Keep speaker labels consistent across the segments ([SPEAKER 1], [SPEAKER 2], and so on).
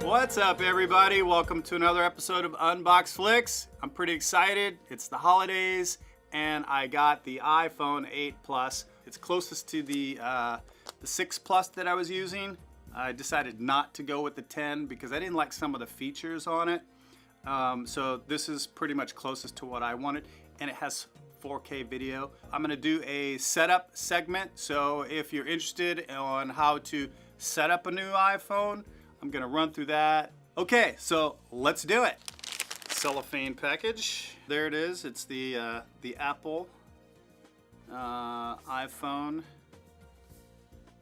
[SPEAKER 1] What's up, everybody? Welcome to another episode of Unbox Flix. I'm pretty excited. It's the holidays, and I got the iPhone 8 Plus. It's closest to the 6 Plus that I was using. I decided not to go with the 10 because I didn't like some of the features on it. So this is pretty much closest to what I wanted, and it has 4K video. I'm gonna do a setup segment, so if you're interested on how to set up a new iPhone, I'm gonna run through that. Okay, so let's do it. Cellophane package. There it is. It's the Apple iPhone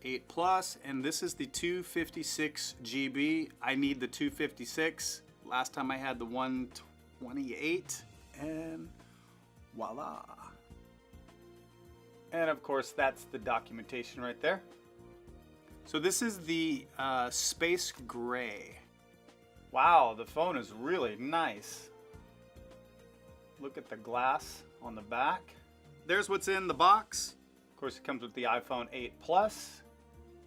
[SPEAKER 1] 8 Plus, and this is the 256 GB. I need the 256. Last time I had the 128, and voila. And of course, that's the documentation right there. So this is the Space Gray. Wow, the phone is really nice. Look at the glass on the back. There's what's in the box. Of course, it comes with the iPhone 8 Plus.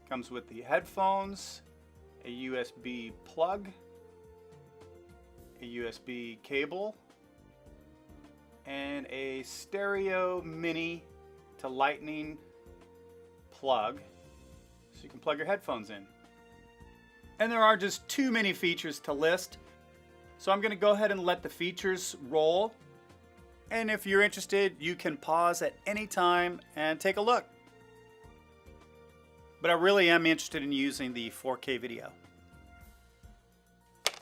[SPEAKER 1] Comes with the headphones, a USB plug, a USB cable, and a stereo mini to lightning plug. So you can plug your headphones in. And there are just too many features to list. So I'm gonna go ahead and let the features roll. And if you're interested, you can pause at any time and take a look. But I really am interested in using the 4K video.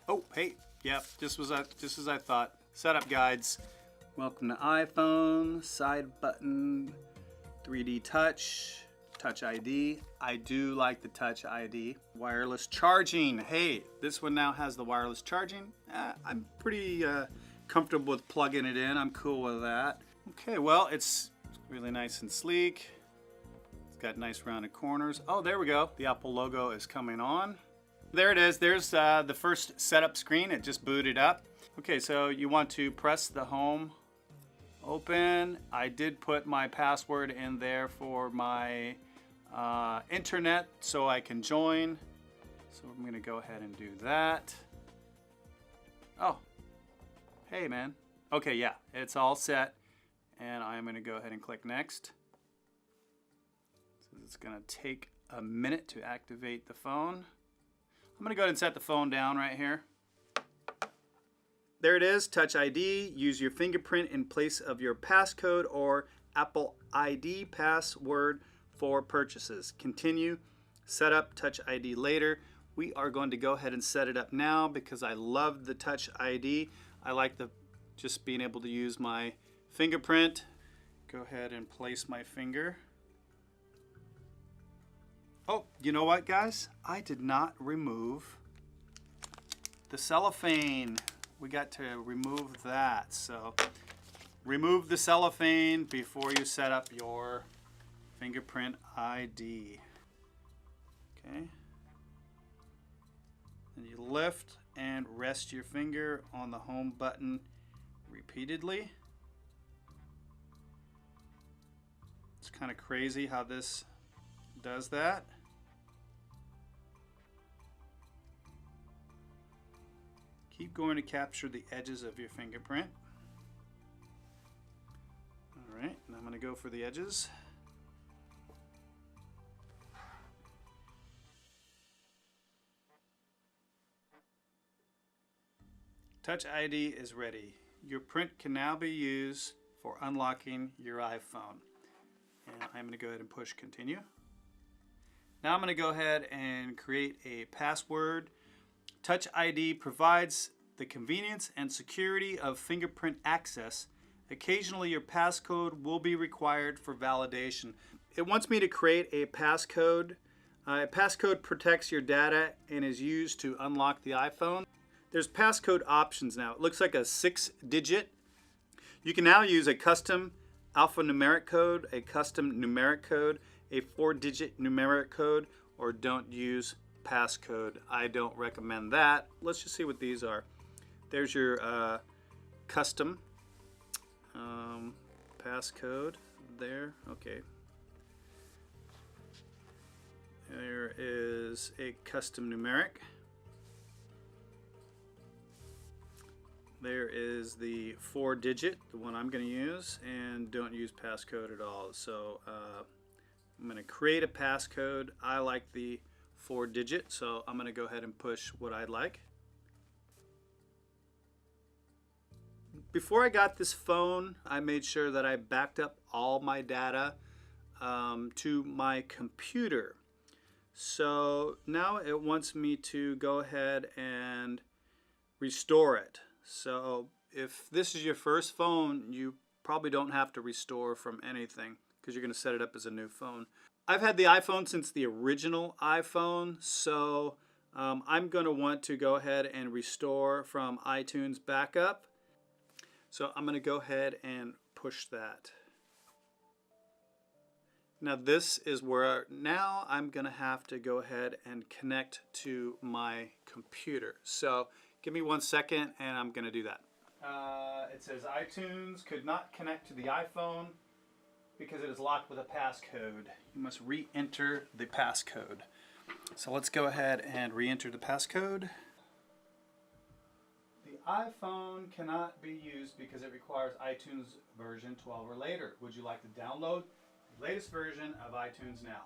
[SPEAKER 1] Oh, hey, yeah, just as I thought. Setup guides. Welcome to iPhone, side button, 3D touch. Touch ID. I do like the Touch ID. Wireless charging. Hey, this one now has the wireless charging. I'm pretty comfortable with plugging it in. I'm cool with that. Okay, well, it's really nice and sleek. It's got nice rounded corners. Oh, there we go. The Apple logo is coming on. There it is. There's the first setup screen. It just booted up. Okay, so you want to press the home open. I did put my password in there for my internet so I can join. So I'm gonna go ahead and do that. Oh, hey man. Okay, yeah, it's all set. And I'm gonna go ahead and click next. So it's gonna take a minute to activate the phone. I'm gonna go ahead and set the phone down right here. There it is, Touch ID. Use your fingerprint in place of your passcode or Apple ID password for purchases. Continue, set up Touch ID later. We are going to go ahead and set it up now because I love the Touch ID. I like just being able to use my fingerprint. Go ahead and place my finger. Oh, you know what, guys? I did not remove the cellophane. We got to remove that. So remove the cellophane before you set up your fingerprint ID. Okay. And you lift and rest your finger on the home button repeatedly. It's kind of crazy how this does that. Keep going to capture the edges of your fingerprint. All right, and I'm going to go for the edges. Touch ID is ready. Your print can now be used for unlocking your iPhone. And I'm going to go ahead and push continue. Now I'm going to go ahead and create a password. Touch ID provides the convenience and security of fingerprint access. Occasionally your passcode will be required for validation. It wants me to create a passcode. A passcode protects your data and is used to unlock the iPhone. There's passcode options now. It looks like a 6-digit. You can now use a custom alphanumeric code, a custom numeric code, a 4-digit numeric code, or don't use passcode. I don't recommend that. Let's just see what these are. There's your custom passcode there. Okay. There is a custom numeric. there is the 4-digit, the one I'm going to use, and don't use passcode at all. So I'm going to create a passcode. I like the 4-digit, so I'm going to go ahead and push what I'd like. Before I got this phone, I made sure that I backed up all my data to my computer. So now it wants me to go ahead and restore it. So if this is your first phone, you probably don't have to restore from anything because you're going to set it up as a new phone. I've had the iPhone since the original iPhone, so I'm going to want to go ahead and restore from iTunes backup. So I'm going to go ahead and push that. Now this is where now I'm going to have to go ahead and connect to my computer. So give me 1 second and I'm going to do that. It says iTunes could not connect to the iPhone because it is locked with a passcode. You must re-enter the passcode. So let's go ahead and re-enter the passcode. The iPhone cannot be used because it requires iTunes version 12 or later. Would you like to download the latest version of iTunes now?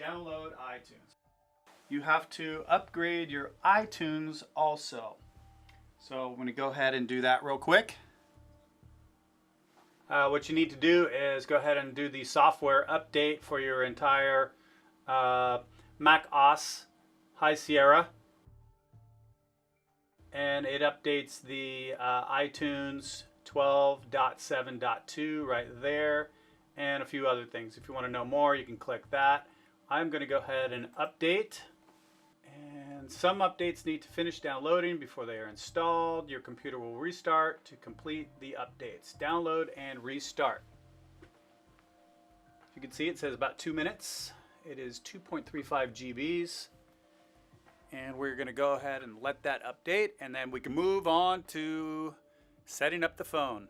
[SPEAKER 1] Download iTunes. You have to upgrade your iTunes also. So I'm going to go ahead and do that real quick. What you need to do is go ahead and do the software update for your entire Mac OS High Sierra. And it updates the iTunes 12.7.2 right there and a few other things. If you want to know more, you can click that. I'm going to go ahead and update. And some updates need to finish downloading before they are installed. Your computer will restart to complete the updates. Download and restart. You can see it says about 2 minutes. It is 2.35 GBs. And we're going to go ahead and let that update, and then we can move on to setting up the phone.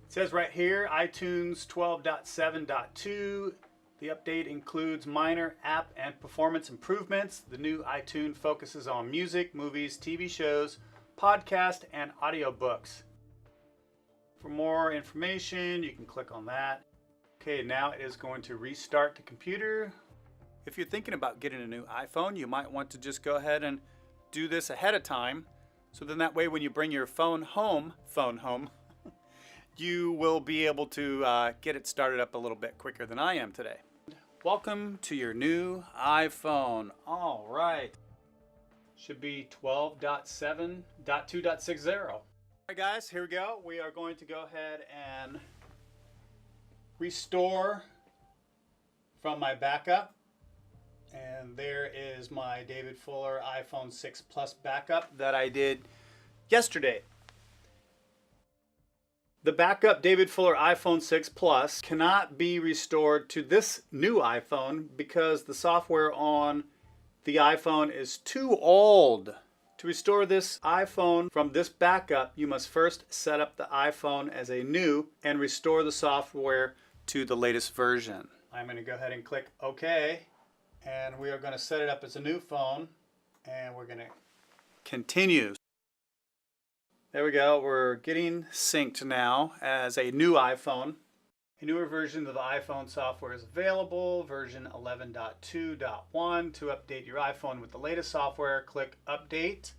[SPEAKER 1] It says right here, iTunes 12.7.2. The update includes minor app and performance improvements. The new iTunes focuses on music, movies, TV shows, podcasts, and audiobooks. For more information, you can click on that. Okay, now it is going to restart the computer. If you're thinking about getting a new iPhone, you might want to just go ahead and do this ahead of time. So then that way when you bring your phone home, you will be able to get it started up a little bit quicker than I am today. Welcome to your new iPhone. All right. Should be 12.7.2.60. All right, guys, here we go. We are going to go ahead and restore from my backup. And there is my David Fuller iPhone 6 Plus backup that I did yesterday. The backup David Fuller iPhone 6 Plus cannot be restored to this new iPhone because the software on the iPhone is too old. To restore this iPhone from this backup, you must first set up the iPhone as a new and restore the software to the latest version. I'm going to go ahead and click OK, and we are going to set it up as a new phone, and we're going to continue. There we go. We're getting synced now as a new iPhone. A newer version of the iPhone software is available, version 11.2.1. To update your iPhone with the latest software, click Update.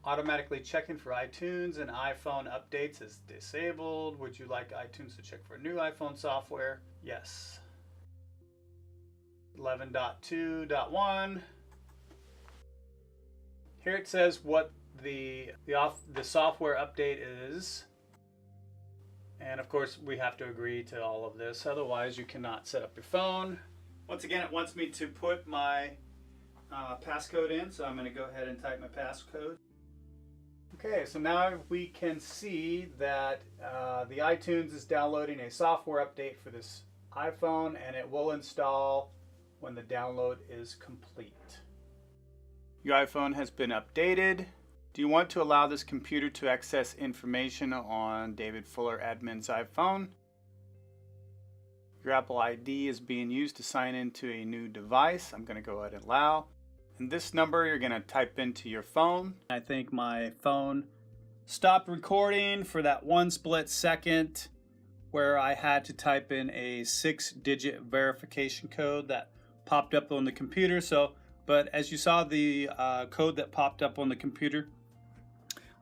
[SPEAKER 1] Automatically checking for iTunes and iPhone updates is disabled. Would you like iTunes to check for new iPhone software? Yes. 11.2.1. Here it says what the software update is. And of course we have to agree to all of this, otherwise you cannot set up your phone. Once again, it wants me to put my passcode in, so I'm going to go ahead and type my passcode. Okay, so now we can see that the iTunes is downloading a software update for this iPhone, and it will install when the download is complete. Your iPhone has been updated. Do you want to allow this computer to access information on David Fuller admin's iPhone? Your Apple ID is being used to sign into a new device. I'm going to go ahead and allow. And this number you're gonna type into your phone. I think my phone stopped recording for that 1 split second where I had to type in a 6-digit verification code that popped up on the computer. But as you saw, the code that popped up on the computer,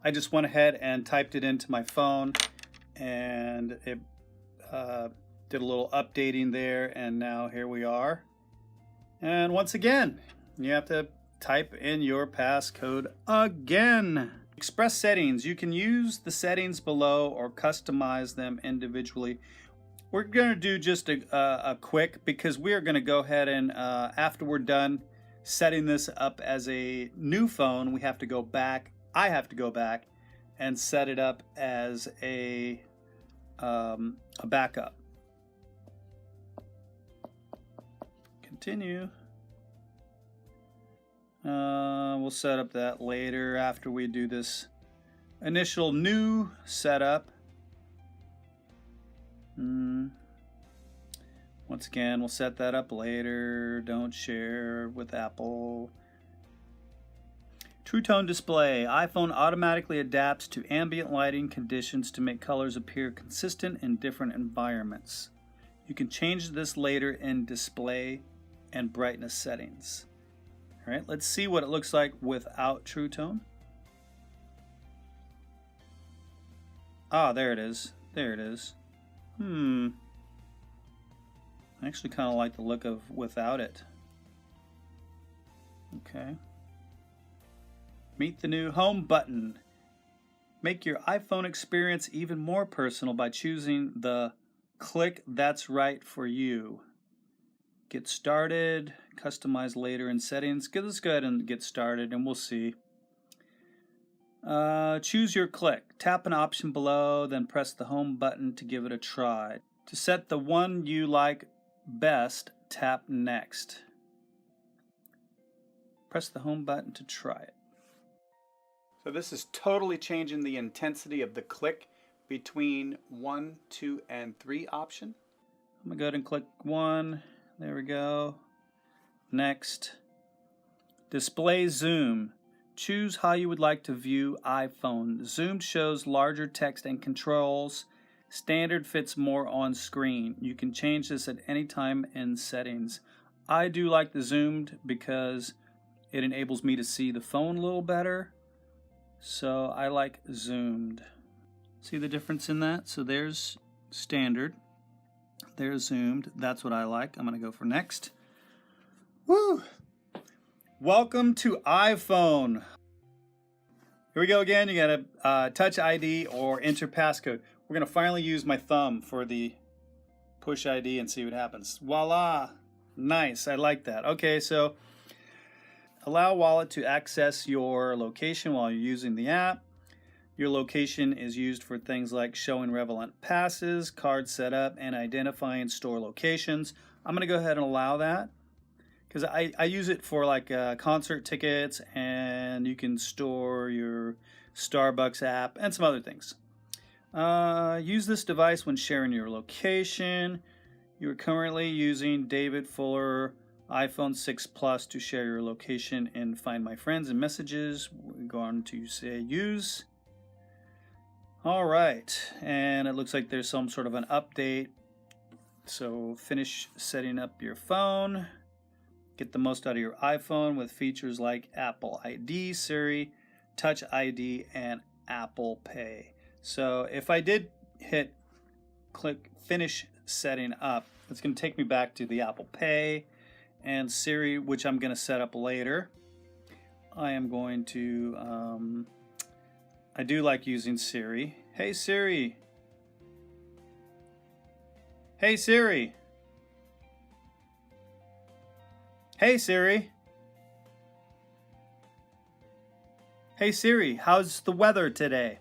[SPEAKER 1] I just went ahead and typed it into my phone, and it did a little updating there, and now here we are. And once again, you have to type in your passcode again. Express settings. You can use the settings below or customize them individually. We're going to do just a quick, because we are going to go ahead and after we're done setting this up as a new phone, we have to go back. I have to go back and set it up as a backup. Continue. We'll set up that later after we do this initial new setup. Once again, we'll set that up later. Don't share with Apple. True Tone display. iPhone automatically adapts to ambient lighting conditions to make colors appear consistent in different environments. You can change this later in display and brightness settings. All right, let's see what it looks like without True Tone. Ah, there it is. There it is. I actually kind of like the look of without it. Okay. Meet the new home button. Make your iPhone experience even more personal by choosing the click that's right for you. Get started, customize later in settings. Let's go ahead and get started and we'll see. Choose your click. Tap an option below, then press the home button to give it a try. To set the one you like best, tap next. Press the home button to try it. So this is totally changing the intensity of the click between 1, 2, and 3 option. I'm going to go ahead and click 1. There we go. Next. Display zoom. Choose how you would like to view iPhone. Zoomed shows larger text and controls. Standard fits more on screen. You can change this at any time in settings. I do like the zoomed because it enables me to see the phone a little better. So I like zoomed. See the difference in that? So there's standard. There's zoomed. That's what I like. I'm going to go for next. Woo! Welcome to iPhone. Here we go again. You got to touch ID or enter passcode. We're going to finally use my thumb for the push ID and see what happens. Voila! Nice. I like that. Okay, so allow wallet to access your location while you're using the app. Your location is used for things like showing relevant passes, card setup, and identifying store locations. I'm going to go ahead and allow that because I use it for like concert tickets, and you can store your Starbucks app and some other things. Use this device when sharing your location. You're currently using David Fuller iPhone 6 Plus to share your location in Find My Friends and Messages. We're going to say use. All right, and it looks like there's some sort of an update. So finish setting up your phone. Get the most out of your iPhone with features like Apple ID, Siri, Touch ID, and Apple Pay. So if I did click finish setting up, it's going to take me back to the Apple Pay and Siri, which I'm going to set up later. I am going to, I do like using Siri. Hey Siri. Hey Siri. Hey Siri. Hey Siri, how's the weather today?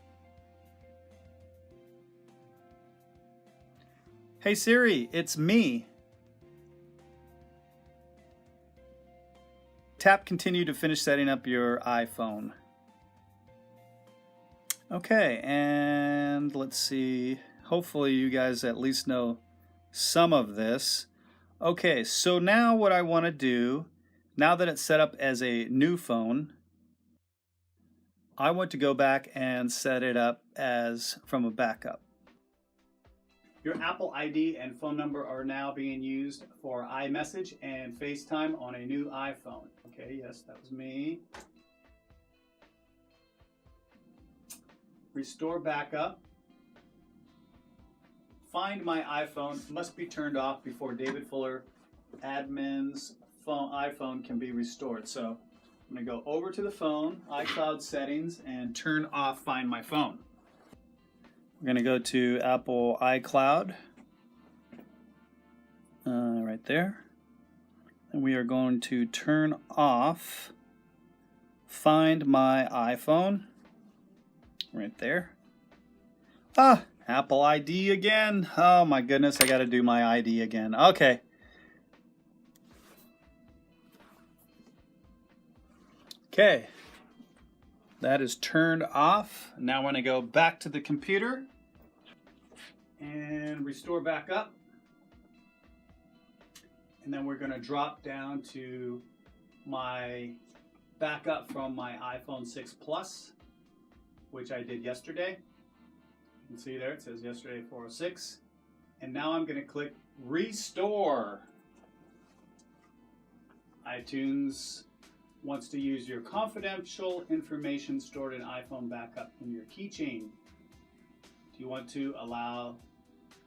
[SPEAKER 1] Hey Siri, it's me. Tap continue to finish setting up your iPhone. Okay, and let's see. Hopefully you guys at least know some of this. Okay, so now what I want to do Now that it's set up as a new phone, I want to go back and set it up as from a backup. Your Apple ID and phone number are now being used for iMessage and FaceTime on a new iPhone. Okay, yes, that was me. Restore backup. Find My iPhone must be turned off before David Fuller admin's iPhone can be restored. So I'm going to go over to the phone, iCloud settings, and turn off Find My Phone. We're going to go to Apple iCloud, right there. And we are going to turn off Find My iPhone, right there. Apple ID again. Oh my goodness, I got to do my ID again. Okay. Okay, that is turned off. Now I'm going to go back to the computer and restore back up. And then we're going to drop down to my backup from my iPhone 6 Plus, which I did yesterday. You can see there it says yesterday 406. And now I'm going to click Restore. iTunes wants to use your confidential information stored in iPhone backup in your keychain. Do you want to allow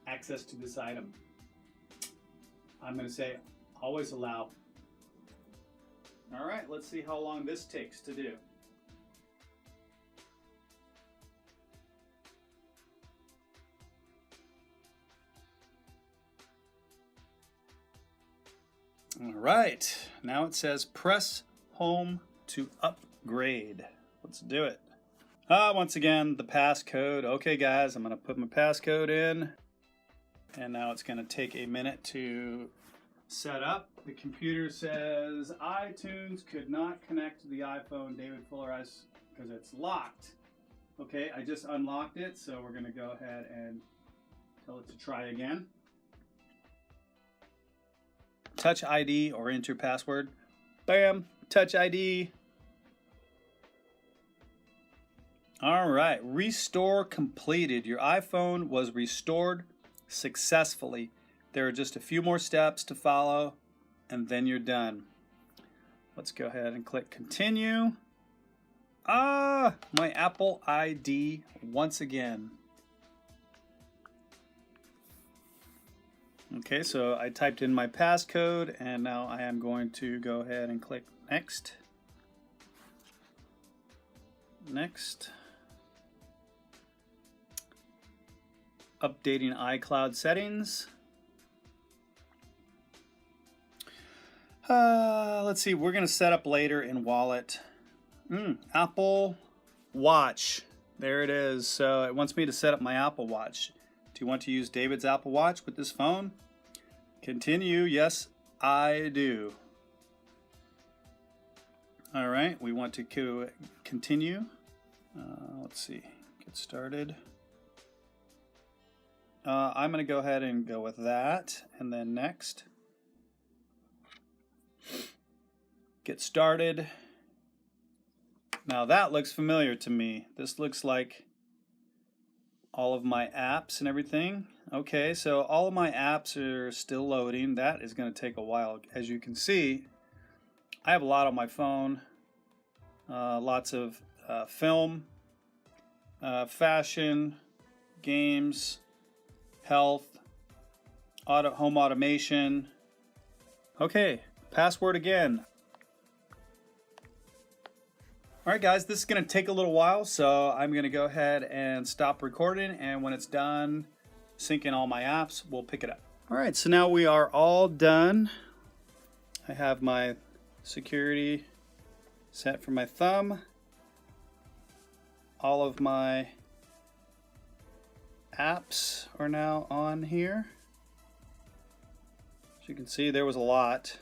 [SPEAKER 1] access to this item? I'm going to say always allow. All right, let's see how long this takes to do. All right, now it says press home to upgrade. Let's do it. Once again, the passcode. Okay, guys, I'm going to put my passcode in. And now it's going to take a minute to set up. The computer says iTunes could not connect to the iPhone David Fuller because it's locked. Okay, I just unlocked it, so we're going to go ahead and tell it to try again. Touch ID or enter password. Bam, Touch ID. All right, restore completed. Your iPhone was restored successfully. There are just a few more steps to follow, and then you're done. Let's go ahead and click continue. My Apple ID once again. Okay, so I typed in my passcode, and now I am going to go ahead and click next. Next. Updating iCloud settings. Let's see, we're going to set up later in wallet. Apple Watch. There it is. So it wants me to set up my Apple Watch. Do you want to use David's Apple Watch with this phone? Continue. Yes, I do. All right, we want to continue. Let's see, get started. I'm going to go ahead and go with that, and then next. Get started. Now that looks familiar to me. This looks like all of my apps and everything. Okay, so all of my apps are still loading. That is going to take a while. As you can see, I have a lot on my phone. Lots of film, fashion, games, health, home automation. Okay, password again. All right, guys, this is going to take a little while, so I'm going to go ahead and stop recording, and when it's done syncing all my apps, we'll pick it up. All right, so now we are all done. I have my security set for my thumb. All of my apps are now on here. As you can see, there was a lot.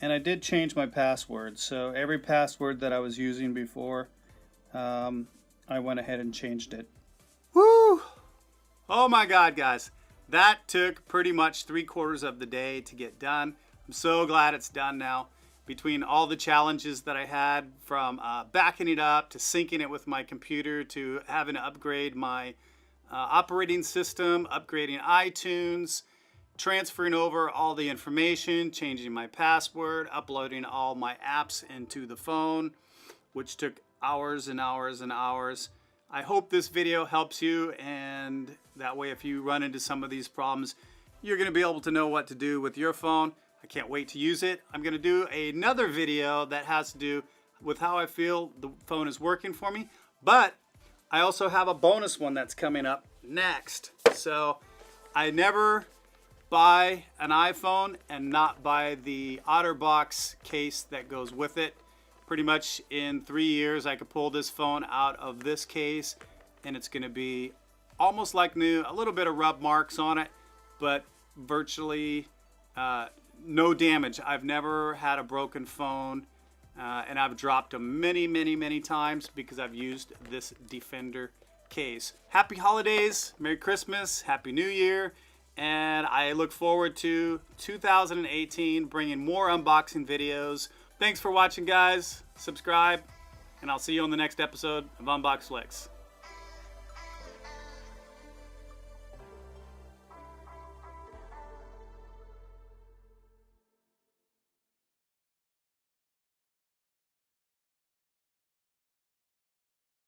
[SPEAKER 1] And I did change my password, so every password that I was using before, I went ahead and changed it. Woo! Oh my God, guys. That took pretty much 3/4 of the day to get done. I'm so glad it's done now. Between all the challenges that I had, from backing it up to syncing it with my computer to having to upgrade my operating system, upgrading iTunes, transferring over all the information, changing my password, uploading all my apps into the phone, which took hours and hours and hours. I hope this video helps you, and that way if you run into some of these problems, you're going to be able to know what to do with your phone. I can't wait to use it. I'm going to do another video that has to do with how I feel the phone is working for me, but I also have a bonus one that's coming up next. So I never buy an iPhone and not buy the OtterBox case that goes with it. Pretty much in 3 years I could pull this phone out of this case and it's going to be almost like new, a little bit of rub marks on it, but virtually no damage. I've never had a broken phone, and I've dropped them many times because I've used this Defender case. Happy holidays, Merry Christmas, Happy New Year, and I look forward to 2018 bringing more unboxing videos. Thanks for watching, guys. Subscribe, and I'll see you on the next episode of Unbox Flix.